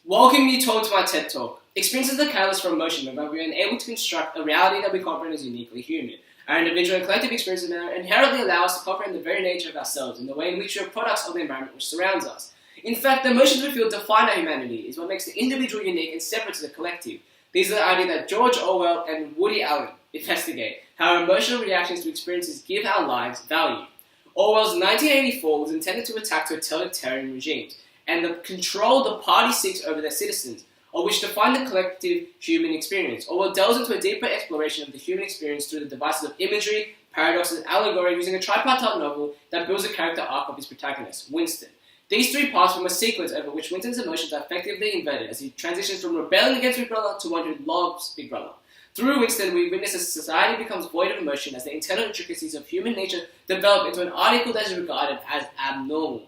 Welcome you all to my TED Talk. Experience is the catalyst for emotion, whereby we are able to construct a reality that we comprehend as uniquely human. Our individual and collective experiences inherently allow us to comprehend the very nature of ourselves and the way in which we are products of the environment which surrounds us. In fact, the emotions we feel define our humanity, is what makes the individual unique and separate to the collective. These are the idea that George Orwell and Woody Allen investigate how our emotional reactions to experiences give our lives value. Orwell's 1984 was intended to attack totalitarian regimes and the control the party seeks over their citizens, or which define the collective human experience. Orwell delves into a deeper exploration of the human experience through the devices of imagery, paradoxes, and allegory, using a tripartite novel that builds the character arc of his protagonist, Winston. These three parts form a sequence over which Winston's emotions are effectively inverted as he transitions from rebelling against Big Brother to one who loves Big Brother. Through Winston, we witness as society becomes void of emotion as the internal intricacies of human nature develop into an article that is regarded as abnormal.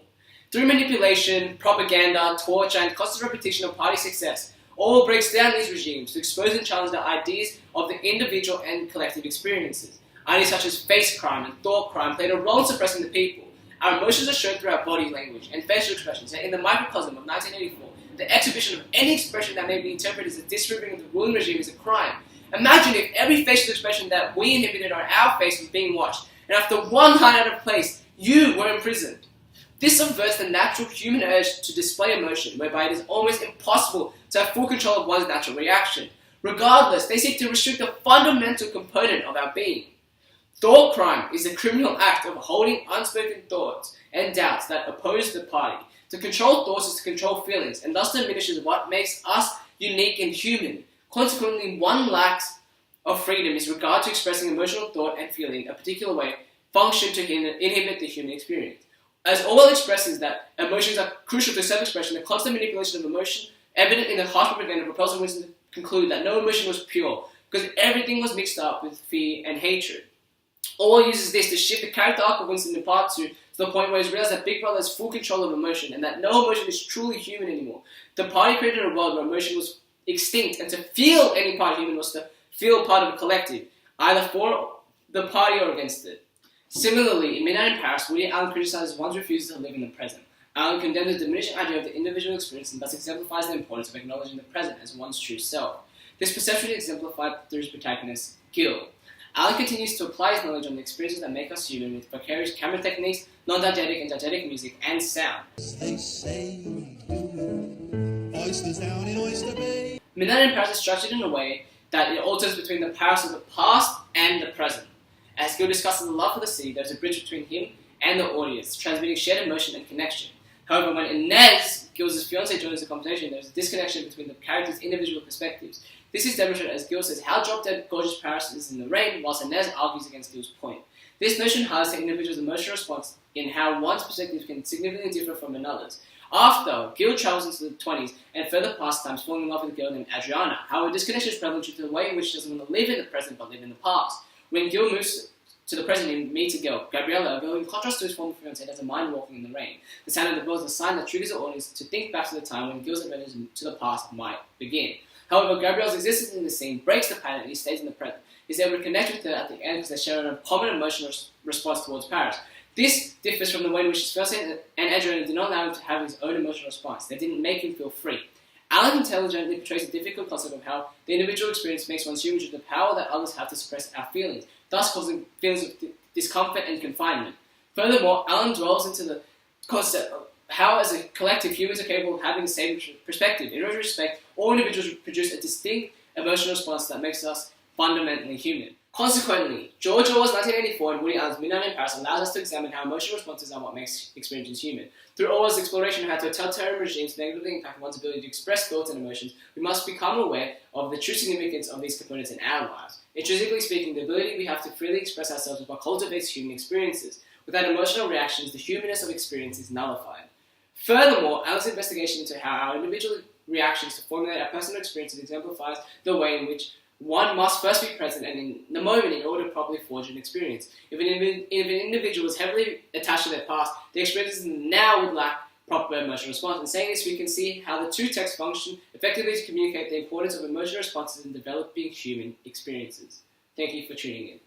Through manipulation, propaganda, torture, and constant repetition of party success, Orwell breaks down these regimes to expose and challenge the ideas of the individual and collective experiences. Ideas such as face crime and thought crime played a role in suppressing the people. Our emotions are shown through our body language and facial expressions, and in the microcosm of 1984, the exhibition of any expression that may be interpreted as a disapproving of the ruling regime is a crime. Imagine if every facial expression that we inhibited on our face was being watched, and after one line out of place, you were imprisoned. This subverts the natural human urge to display emotion, whereby it is almost impossible to have full control of one's natural reaction. Regardless, they seek to restrict a fundamental component of our being. Thought crime is the criminal act of holding unspoken thoughts and doubts that oppose the party. To control thoughts is to control feelings, and thus diminishes what makes us unique and human. Consequently, one lacks of freedom in regard to expressing emotional thought and feeling a particular way, function to inhibit the human experience. As Orwell expresses that emotions are crucial to self-expression, the constant manipulation of emotion, evident in the harsh propaganda, propels Winston to conclude that no emotion was pure, because everything was mixed up with fear and hatred. Orwell uses this to shift the character arc of Winston in part 2 to the point where he's realized that Big Brother has full control of emotion, and that no emotion is truly human anymore. The party created a world where emotion was extinct, and to feel any part of human was to feel part of a collective, either for the party or against it. Similarly, in Midnight in Paris, Woody Allen criticizes one's refusal to live in the present. Allen condemns the diminishing idea of the individual experience and thus exemplifies the importance of acknowledging the present as one's true self. This perception is exemplified through his protagonist, Gil. Allen continues to apply his knowledge on the experiences that make us human with vicarious camera techniques, non-diegetic and diegetic music, and sound. They say, oysters down in Oyster Bay. Midnight in Paris is structured in a way that it alters between the Paris of the past and the present. As Gil discusses the love for the city, there is a bridge between him and the audience, transmitting shared emotion and connection. However, when Inez, Gil's fiancée, joins the conversation, there is a disconnection between the characters' individual perspectives. This is demonstrated as Gil says how drop-dead gorgeous Paris is in the rain, whilst Inez argues against Gil's point. This notion highlights the individual's emotional response in how one's perspective can significantly differ from another's. After, Gil travels into the 20s and further past times, falling in love with a girl named Adriana. However, this connection is prevalent due to the way in which she doesn't want to live in the present but live in the past. When Gil moves to the present, he meets a girl, Gabriella, a girl in contrast to his former fiancée, has a mind walking in the rain. The sound of the bell is a sign that triggers the audience to think back to the time when Gil's adventures to the past might begin. However, Gabrielle's existence in the scene breaks the pattern and he stays in the present. He's able to connect with her at the end because they share a common emotional response towards Paris. This differs from the way in which his fiancée and Adriana did not allow him to have his own emotional response. They didn't make him feel free. Allen intelligently portrays the difficult concept of how the individual experience makes one human with the power that others have to suppress our feelings, thus causing feelings of discomfort and confinement. Furthermore, Allen dwells into the concept of how, as a collective, humans are capable of having the same perspective. In retrospect, all individuals produce a distinct emotional response that makes us fundamentally human. Consequently, George Orwell's 1984 and Woody Allen's Midnight in Paris allows us to examine how emotional responses are what makes experiences human. Through Orwell's exploration of how totalitarian regimes negatively impact one's ability to express thoughts and emotions, we must become aware of the true significance of these components in our lives. Intrinsically speaking, the ability we have to freely express ourselves is what cultivates human experiences. Without emotional reactions, the humanness of experience is nullified. Furthermore, Allen's investigation into how our individual reactions to formulate our personal experiences exemplifies the way in which one must first be present and in the moment in order to properly forge an experience. If an individual is heavily attached to their past, the experiences now would lack proper emotional response. In saying this, we can see how the two texts function effectively to communicate the importance of emotional responses in developing human experiences. Thank you for tuning in.